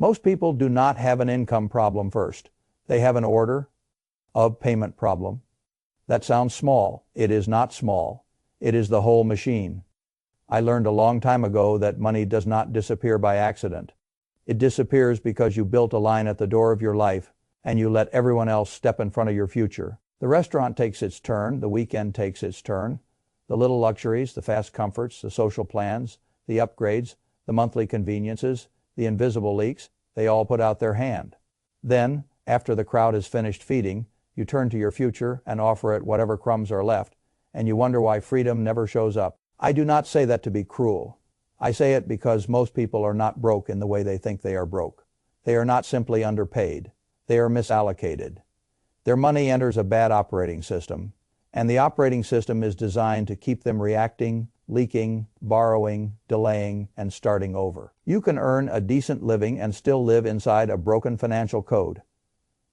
Most people do not have an income problem first. They have an order of payment problem. That sounds small. It is not small. It is the whole machine. I learned a long time ago that money does not disappear by accident. It disappears because you built a line at the door of your life and you let everyone else step in front of your future. The restaurant takes its turn. The weekend takes its turn. The little luxuries, the fast comforts, the social plans, the upgrades, the monthly conveniences, the invisible leaks, they all put out their hand. Then, after the crowd is finished feeding, you turn to your future and offer it whatever crumbs are left, and you wonder why freedom never shows up. I do not say that to be cruel. I say it because most people are not broke in the way they think they are broke. They are not simply underpaid. They are misallocated. Their money enters a bad operating system, and the operating system is designed to keep them reacting, leaking, borrowing, delaying, and starting over. You can earn a decent living and still live inside a broken financial code.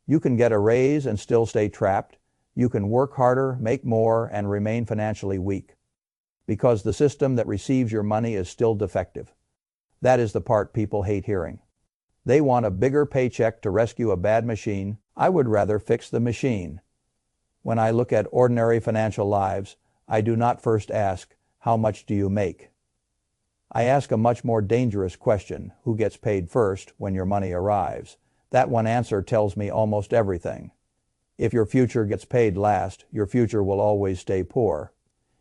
You can get a raise and still stay trapped. You can work harder, make more, and remain financially weak, because the system that receives your money is still defective. That is the part people hate hearing. They want a bigger paycheck to rescue a bad machine. I would rather fix the machine. When I look at ordinary financial lives, I do not first ask, how much do you make? I ask a much more dangerous question, who gets paid first when your money arrives? That one answer tells me almost everything. If your future gets paid last, your future will always stay poor.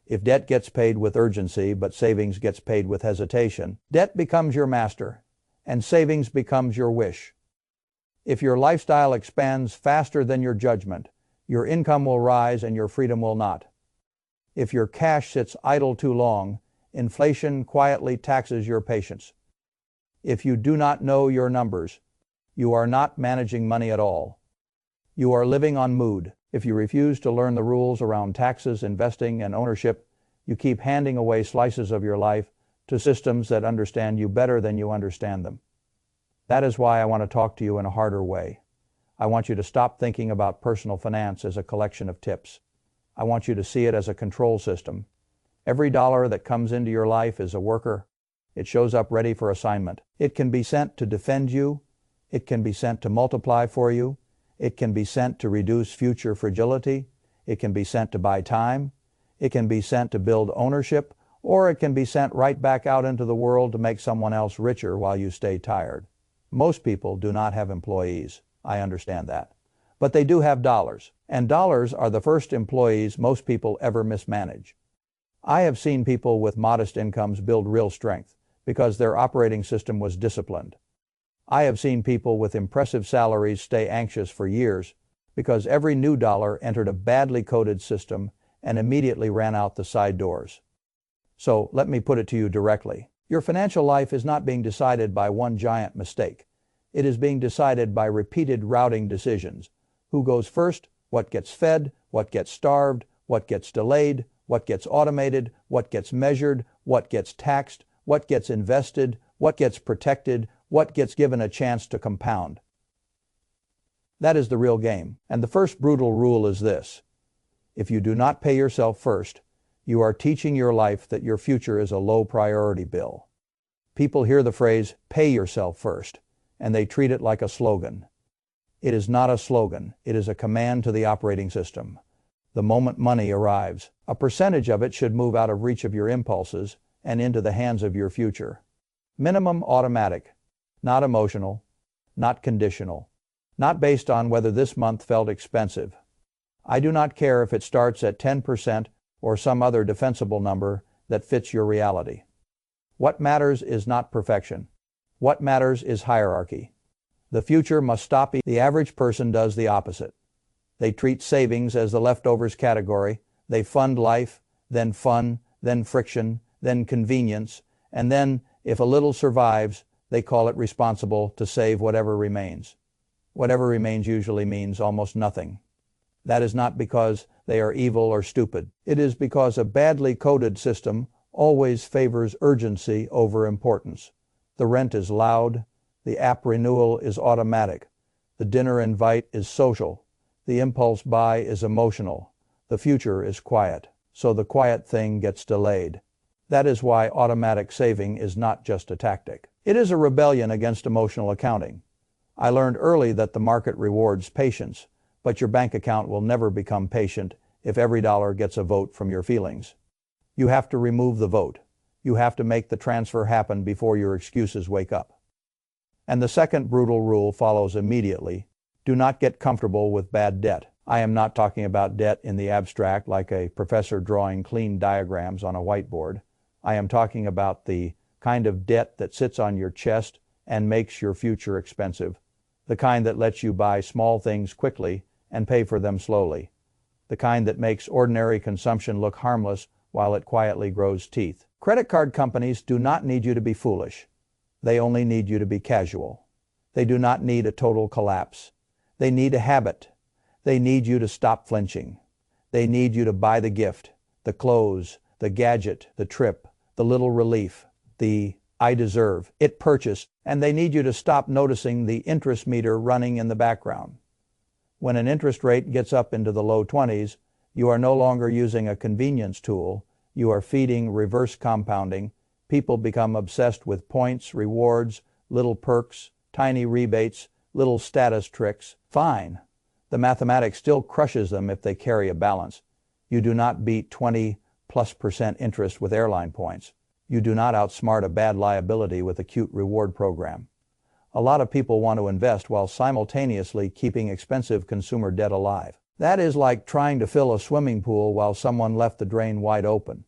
If debt gets paid with urgency, but savings gets paid with hesitation, debt becomes your master, and savings becomes your wish. If your lifestyle expands faster than your judgment, your income will rise and your freedom will not. If your cash sits idle too long, inflation quietly taxes your patience. If you do not know your numbers, you are not managing money at all. You are living on mood. If you refuse to learn the rules around taxes, investing, and ownership, you keep handing away slices of your life to systems that understand you better than you understand them. That is why I want to talk to you in a harder way. I want you to stop thinking about personal finance as a collection of tips. I want you to see it as a control system. Every dollar that comes into your life is a worker. It shows up ready for assignment. It can be sent to defend you. It can be sent to multiply for you. It can be sent to reduce future fragility. It can be sent to buy time. It can be sent to build ownership, or it can be sent right back out into the world to make someone else richer while you stay tired. Most people do not have employees. I understand that. But they do have dollars, and dollars are the first employees most people ever mismanage. I have seen people with modest incomes build real strength because their operating system was disciplined. I have seen people with impressive salaries stay anxious for years because every new dollar entered a badly coded system and immediately ran out the side doors. So let me put it to you directly. Your financial life is not being decided by one giant mistake. It is being decided by repeated routing decisions. Who goes first? What gets fed? What gets starved? What gets delayed? What gets automated? What gets measured? What gets taxed? What gets invested? What gets protected? What gets given a chance to compound? That is the real game. And the first brutal rule is this: if you do not pay yourself first, you are teaching your life that your future is a low priority bill. People hear the phrase, pay yourself first, and they treat it like a slogan. It is not a slogan. It is a command to the operating system. The moment money arrives, a percentage of it should move out of reach of your impulses and into the hands of your future. Minimum automatic, not emotional, not conditional, not based on whether this month felt expensive. I do not care if it starts at 10% or some other defensible number that fits your reality. What matters is not perfection. What matters is hierarchy. The future must stop. The average person does the opposite. They treat savings as the leftovers category. They fund life, then fun, then friction, then convenience, and then, if a little survives, they call it responsible to save whatever remains. Whatever remains usually means almost nothing. That is not because they are evil or stupid. It is because a badly coded system always favors urgency over importance. The rent is loud. The app renewal is automatic. The dinner invite is social. The impulse buy is emotional. The future is quiet. So the quiet thing gets delayed. That is why automatic saving is not just a tactic. It is a rebellion against emotional accounting. I learned early that the market rewards patience, but your bank account will never become patient if every dollar gets a vote from your feelings. You have to remove the vote. You have to make the transfer happen before your excuses wake up. And the second brutal rule follows immediately. Do not get comfortable with bad debt. I am not talking about debt in the abstract like a professor drawing clean diagrams on a whiteboard. I am talking about the kind of debt that sits on your chest and makes your future expensive. The kind that lets you buy small things quickly and pay for them slowly. The kind that makes ordinary consumption look harmless while it quietly grows teeth. Credit card companies do not need you to be foolish. They only need you to be casual. They do not need a total collapse. They need a habit. They need you to stop flinching. They need you to buy the gift, the clothes, the gadget, the trip, the little relief, the I deserve it purchase, and they need you to stop noticing the interest meter running in the background. When an interest rate gets up into the low 20s, you are no longer using a convenience tool. You are feeding reverse compounding. People become obsessed with points, rewards, little perks, tiny rebates, little status tricks. Fine. The mathematics still crushes them if they carry a balance. You do not beat 20+% interest with airline points. You do not outsmart a bad liability with a cute reward program. A lot of people want to invest while simultaneously keeping expensive consumer debt alive. That is like trying to fill a swimming pool while someone left the drain wide open.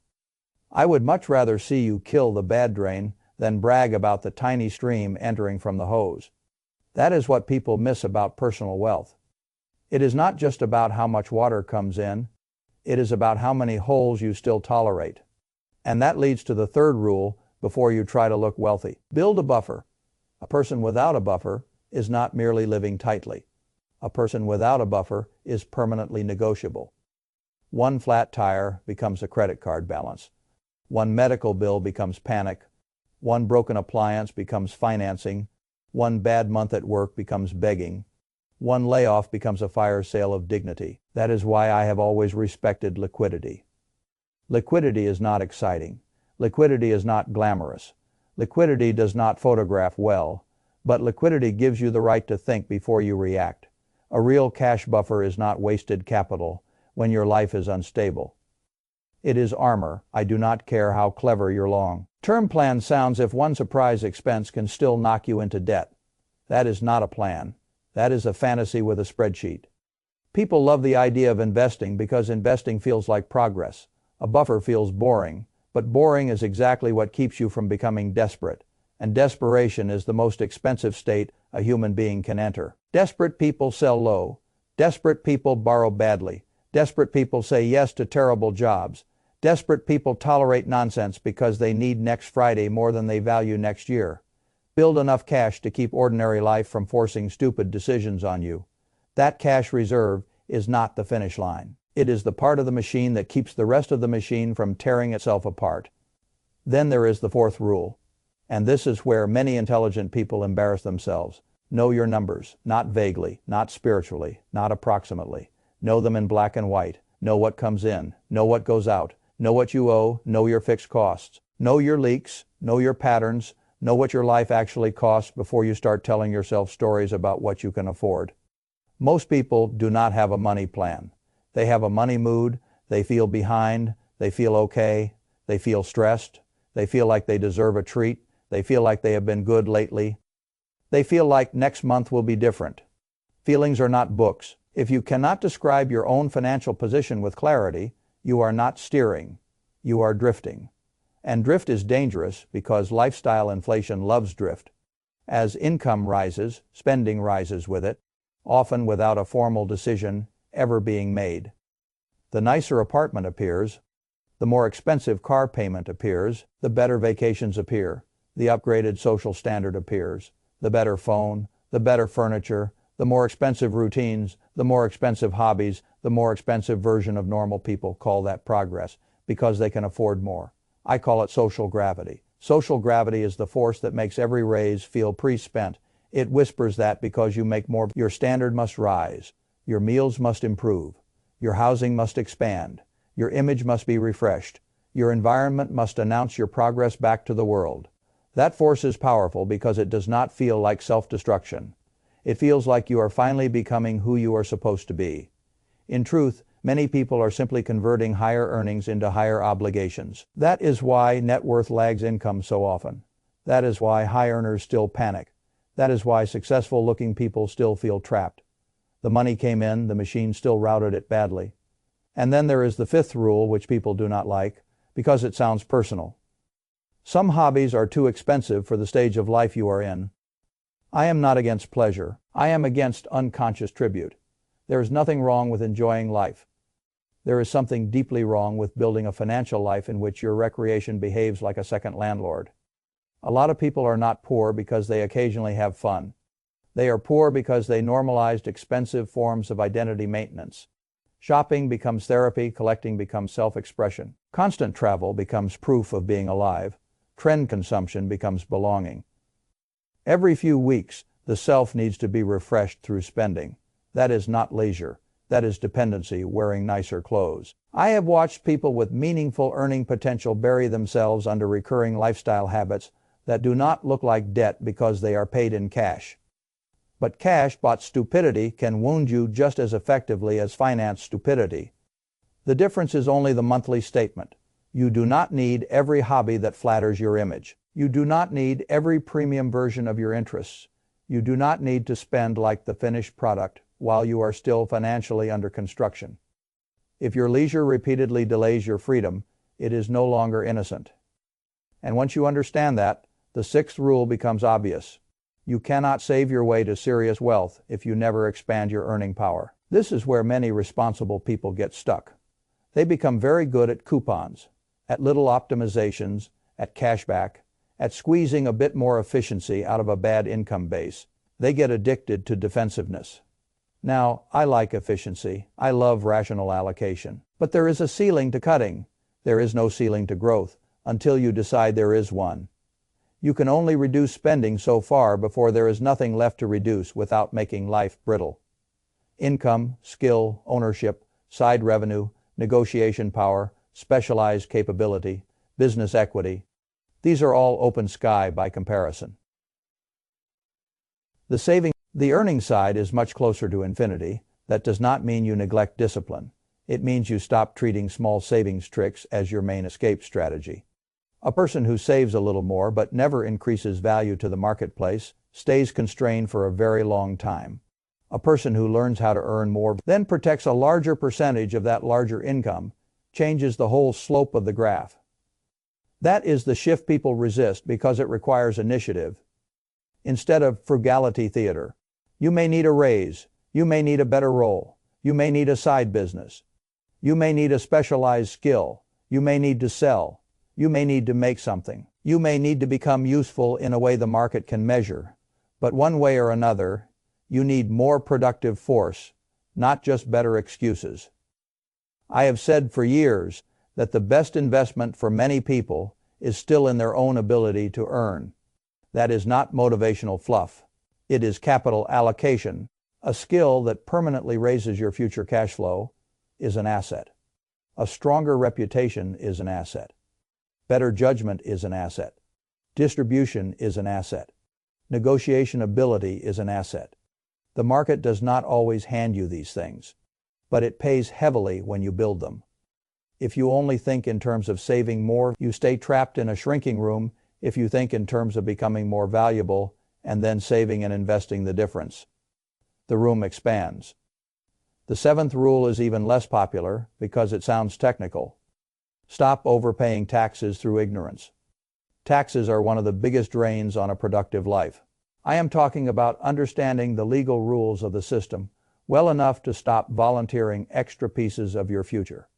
I would much rather see you kill the bad drain than brag about the tiny stream entering from the hose. That is what people miss about personal wealth. It is not just about how much water comes in. It is about how many holes you still tolerate. And that leads to the third rule before you try to look wealthy. Build a buffer. A person without a buffer is not merely living tightly. A person without a buffer is permanently negotiable. One flat tire becomes a credit card balance. One medical bill becomes panic. One broken appliance becomes financing. One bad month at work becomes begging. One layoff becomes a fire sale of dignity. That is why I have always respected liquidity. Liquidity is not exciting. Liquidity is not glamorous. Liquidity does not photograph well, but liquidity gives you the right to think before you react. A real cash buffer is not wasted capital when your life is unstable. It is armor. I do not care how clever your long-term plan sounds if one surprise expense can still knock you into debt. That is not a plan. That is a fantasy with a spreadsheet. People love the idea of investing because investing feels like progress. A buffer feels boring, but boring is exactly what keeps you from becoming desperate. And desperation is the most expensive state a human being can enter. Desperate people sell low. Desperate people borrow badly. Desperate people say yes to terrible jobs. Desperate people tolerate nonsense because they need next Friday more than they value next year. Build enough cash to keep ordinary life from forcing stupid decisions on you. That cash reserve is not the finish line. It is the part of the machine that keeps the rest of the machine from tearing itself apart. Then there is the fourth rule. And this is where many intelligent people embarrass themselves. Know your numbers, not vaguely, not spiritually, not approximately. Know them in black and white. Know what comes in. Know what goes out. Know what you owe. Know your fixed costs. Know your leaks. Know your patterns. Know what your life actually costs before you start telling yourself stories about what you can afford. Most people do not have a money plan. They have a money mood. They feel behind. They feel okay. They feel stressed. They feel like they deserve a treat. They feel like they have been good lately. They feel like next month will be different. Feelings are not books. If you cannot describe your own financial position with clarity, you are not steering. You are drifting. And drift is dangerous because lifestyle inflation loves drift. As income rises, spending rises with it, often without a formal decision ever being made. The nicer apartment appears, the more expensive car payment appears, the better vacations appear, the upgraded social standard appears, the better phone, the better furniture, the more expensive routines, the more expensive hobbies, the more expensive version of normal people call that progress because they can afford more. I call it social gravity. Social gravity is the force that makes every raise feel pre-spent. It whispers that because you make more, your standard must rise, your meals must improve, your housing must expand, your image must be refreshed, Your environment must announce your progress back to the world. That force is powerful because it does not feel like self-destruction. It feels like you are finally becoming who you are supposed to be. In truth, many people are simply converting higher earnings into higher obligations. That is why net worth lags income so often. That is why high earners still panic. That is why successful-looking people still feel trapped. The money came in, the machine still routed it badly. And then there is the fifth rule, which people do not like, because it sounds personal. Some hobbies are too expensive for the stage of life you are in. I am not against pleasure. I am against unconscious tribute. There is nothing wrong with enjoying life. There is something deeply wrong with building a financial life in which your recreation behaves like a second landlord. A lot of people are not poor because they occasionally have fun. They are poor because they normalized expensive forms of identity maintenance. Shopping becomes therapy, collecting becomes self-expression. Constant travel becomes proof of being alive. Trend consumption becomes belonging. Every few weeks, the self needs to be refreshed through spending. That is not leisure. That is dependency, wearing nicer clothes. I have watched people with meaningful earning potential bury themselves under recurring lifestyle habits that do not look like debt because they are paid in cash. But cash-bought stupidity can wound you just as effectively as finance stupidity. The difference is only the monthly statement. You do not need every hobby that flatters your image. You do not need every premium version of your interests. You do not need to spend like the finished product while you are still financially under construction. If your leisure repeatedly delays your freedom, it is no longer innocent. And once you understand that, the sixth rule becomes obvious. You cannot save your way to serious wealth if you never expand your earning power. This is where many responsible people get stuck. They become very good at coupons, at little optimizations, at cashback, at squeezing a bit more efficiency out of a bad income base. They get addicted to defensiveness. Now, I like efficiency. I love rational allocation. But there is a ceiling to cutting. There is no ceiling to growth until you decide there is one. You can only reduce spending so far before there is nothing left to reduce without making life brittle. Income, skill, ownership, side revenue, negotiation power, specialized capability, business equity. These are all open sky by comparison. The earning side is much closer to infinity. That does not mean you neglect discipline. It means you stop treating small savings tricks as your main escape strategy. A person who saves a little more but never increases value to the marketplace stays constrained for a very long time. A person who learns how to earn more, then protects a larger percentage of that larger income, changes the whole slope of the graph. That is the shift people resist because it requires initiative. Instead of frugality theater, you may need a raise, you may need a better role, you may need a side business, you may need a specialized skill, you may need to sell, you may need to make something, you may need to become useful in a way the market can measure. But one way or another, you need more productive force, not just better excuses. I have said for years that the best investment for many people is still in their own ability to earn. That is not motivational fluff. It is capital allocation. A skill that permanently raises your future cash flow is an asset. A stronger reputation is an asset. Better judgment is an asset. Distribution is an asset. Negotiation ability is an asset. The market does not always hand you these things, but it pays heavily when you build them. If you only think in terms of saving more, you stay trapped in a shrinking room. If you think in terms of becoming more valuable and then saving and investing the difference, the room expands. The seventh rule is even less popular because it sounds technical. Stop overpaying taxes through ignorance. Taxes are one of the biggest drains on a productive life. I am talking about understanding the legal rules of the system well enough to stop volunteering extra pieces of your future.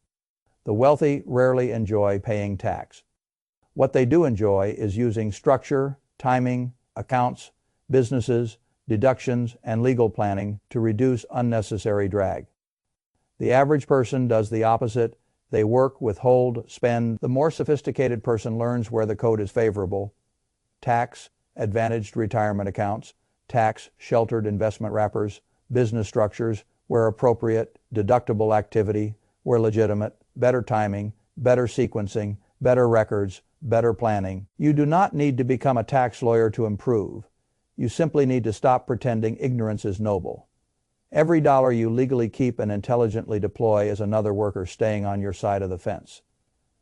The wealthy rarely enjoy paying tax. What they do enjoy is using structure, timing, accounts, businesses, deductions, and legal planning to reduce unnecessary drag. The average person does the opposite. They work, withhold, spend. The more sophisticated person learns where the code is favorable. Tax, advantaged retirement accounts, tax, sheltered investment wrappers, business structures, where appropriate, deductible activity, where legitimate, better timing, better sequencing, better records, better planning. You do not need to become a tax lawyer to improve. You simply need to stop pretending ignorance is noble. Every dollar you legally keep and intelligently deploy is another worker staying on your side of the fence.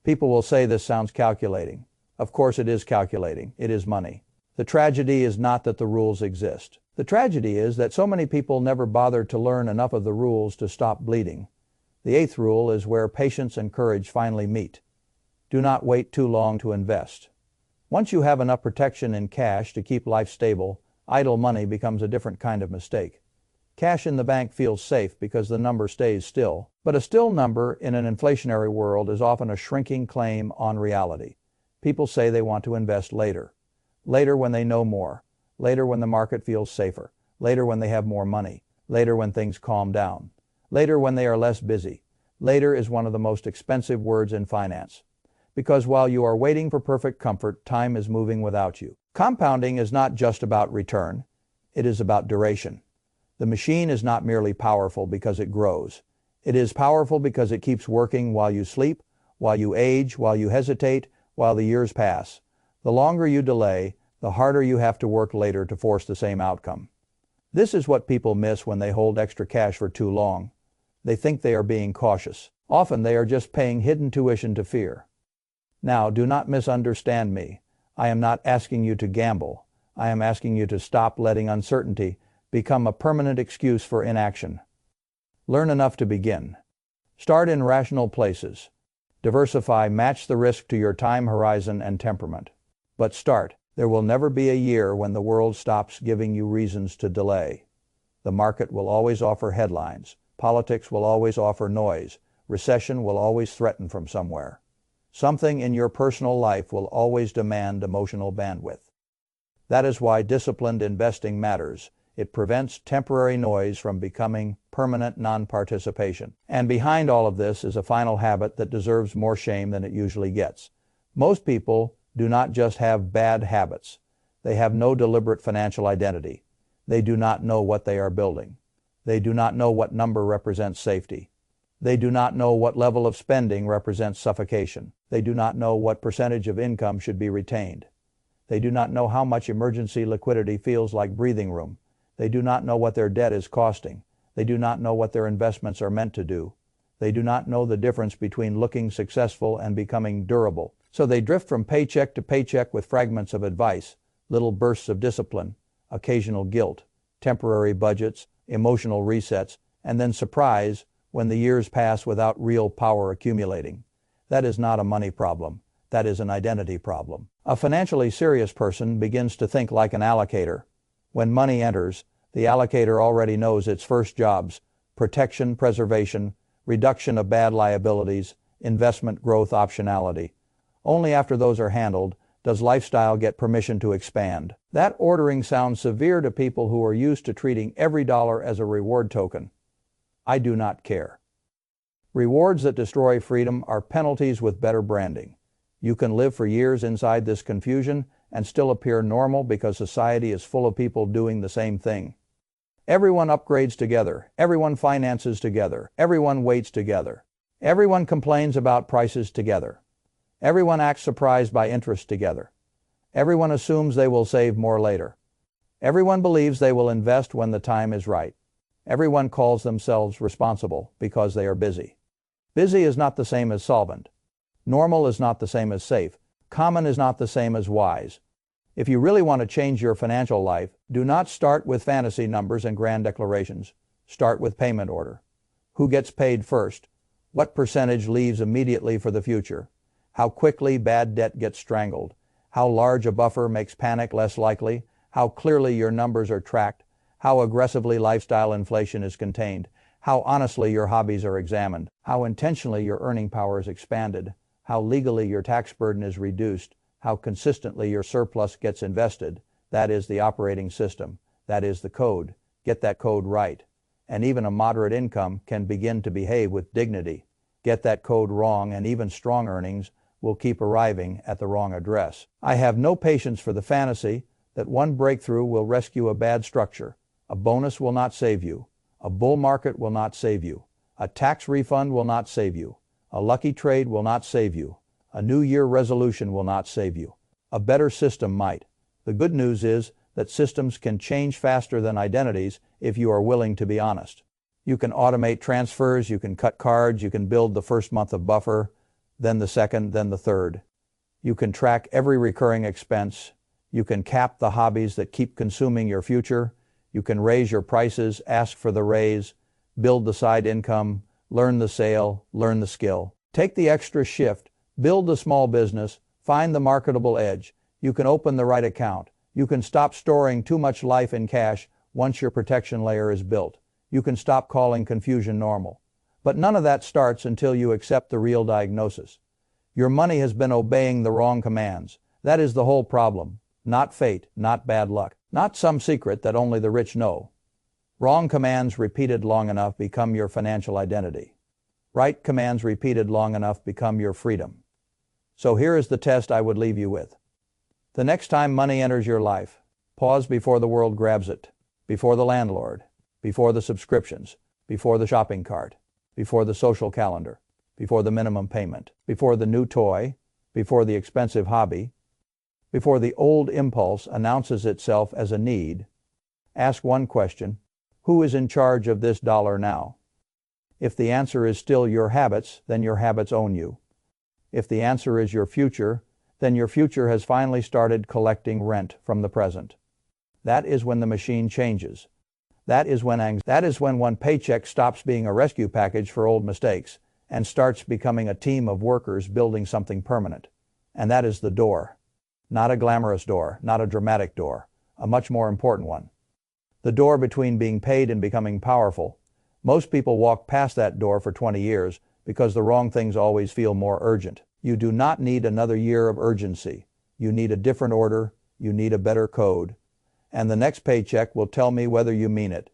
People will say this sounds calculating. Of course it is calculating. It is money. The tragedy is not that the rules exist. The tragedy is that so many people never bothered to learn enough of the rules to stop bleeding. The 8th rule is where patience and courage finally meet. Do not wait too long to invest. Once you have enough protection in cash to keep life stable, idle money becomes a different kind of mistake. Cash in the bank feels safe because the number stays still, but a still number in an inflationary world is often a shrinking claim on reality. People say they want to invest later. Later when they know more. Later when the market feels safer. Later when they have more money. Later when things calm down. Later when they are less busy. Later is one of the most expensive words in finance. Because while you are waiting for perfect comfort, time is moving without you. Compounding is not just about return. It is about duration. The machine is not merely powerful because it grows. It is powerful because it keeps working while you sleep, while you age, while you hesitate, while the years pass. The longer you delay, the harder you have to work later to force the same outcome. This is what people miss when they hold extra cash for too long. They think they are being cautious. Often they are just paying hidden tuition to fear. Now, do not misunderstand me. I am not asking you to gamble. I am asking you to stop letting uncertainty become a permanent excuse for inaction. Learn enough to begin. Start in rational places. Diversify, match the risk to your time horizon and temperament. But start. There will never be a year when the world stops giving you reasons to delay. The market will always offer headlines. Politics will always offer noise. Recession will always threaten from somewhere. Something in your personal life will always demand emotional bandwidth. That is why disciplined investing matters. It prevents temporary noise from becoming permanent non-participation. And behind all of this is a final habit that deserves more shame than it usually gets. Most people do not just have bad habits. They have no deliberate financial identity. They do not know what they are building. They do not know what number represents safety. They do not know what level of spending represents suffocation. They do not know what percentage of income should be retained. They do not know how much emergency liquidity feels like breathing room. They do not know what their debt is costing. They do not know what their investments are meant to do. They do not know the difference between looking successful and becoming durable. So they drift from paycheck to paycheck with fragments of advice, little bursts of discipline, occasional guilt, temporary budgets, emotional resets, and then surprise when the years pass without real power accumulating. That is not a money problem. That is an identity problem. A financially serious person begins to think like an allocator. When money enters, the allocator already knows its first jobs: protection, preservation, reduction of bad liabilities, investment growth optionality. Only after those are handled does lifestyle get permission to expand. That ordering sounds severe to people who are used to treating every dollar as a reward token. I do not care. Rewards that destroy freedom are penalties with better branding. You can live for years inside this confusion and still appear normal because society is full of people doing the same thing. Everyone upgrades together. Everyone finances together. Everyone waits together. Everyone complains about prices together. Everyone acts surprised by interest together. Everyone assumes they will save more later. Everyone believes they will invest when the time is right. Everyone calls themselves responsible because they are busy. Busy is not the same as solvent. Normal is not the same as safe. Common is not the same as wise. If you really want to change your financial life, do not start with fantasy numbers and grand declarations. Start with payment order. Who gets paid first? What percentage leaves immediately for the future? How quickly bad debt gets strangled? How large a buffer makes panic less likely? How clearly your numbers are tracked? How aggressively lifestyle inflation is contained? How honestly your hobbies are examined? How intentionally your earning power is expanded? How legally your tax burden is reduced? How consistently your surplus gets invested? That is the operating system. That is the code. Get that code right. And even a moderate income can begin to behave with dignity. Get that code wrong and even strong earnings will keep arriving at the wrong address. I have no patience for the fantasy that one breakthrough will rescue a bad structure. A bonus will not save you. A bull market will not save you. A tax refund will not save you. A lucky trade will not save you. A New Year resolution will not save you. A better system might. The good news is that systems can change faster than identities if you are willing to be honest. You can automate transfers, you can cut cards, you can build the first month of buffer, then the second, then the third. You can track every recurring expense. You can cap the hobbies that keep consuming your future. You can raise your prices, ask for the raise, build the side income, learn the sale, learn the skill. Take the extra shift, build the small business, find the marketable edge. You can open the right account. You can stop storing too much life in cash once your protection layer is built. You can stop calling confusion normal. But none of that starts until you accept the real diagnosis. Your money has been obeying the wrong commands. That is the whole problem. Not fate, not bad luck, not some secret that only the rich know. Wrong commands repeated long enough become your financial identity. Right commands repeated long enough become your freedom. So here is the test I would leave you with. The next time money enters your life, pause before the world grabs it, before the landlord, before the subscriptions, before the shopping cart, before the social calendar, before the minimum payment, before the new toy, before the expensive hobby, before the old impulse announces itself as a need. Ask one question: who is in charge of this dollar now? If the answer is still your habits, then your habits own you. If the answer is your future, then your future has finally started collecting rent from the present. That is when the machine changes. That is when one paycheck stops being a rescue package for old mistakes and starts becoming a team of workers building something permanent. And that is the door. Not a glamorous door, not a dramatic door, a much more important one. The door between being paid and becoming powerful. Most people walk past that door for 20 years because the wrong things always feel more urgent. You do not need another year of urgency. You need a different order. You need a better code. And the next paycheck will tell me whether you mean it.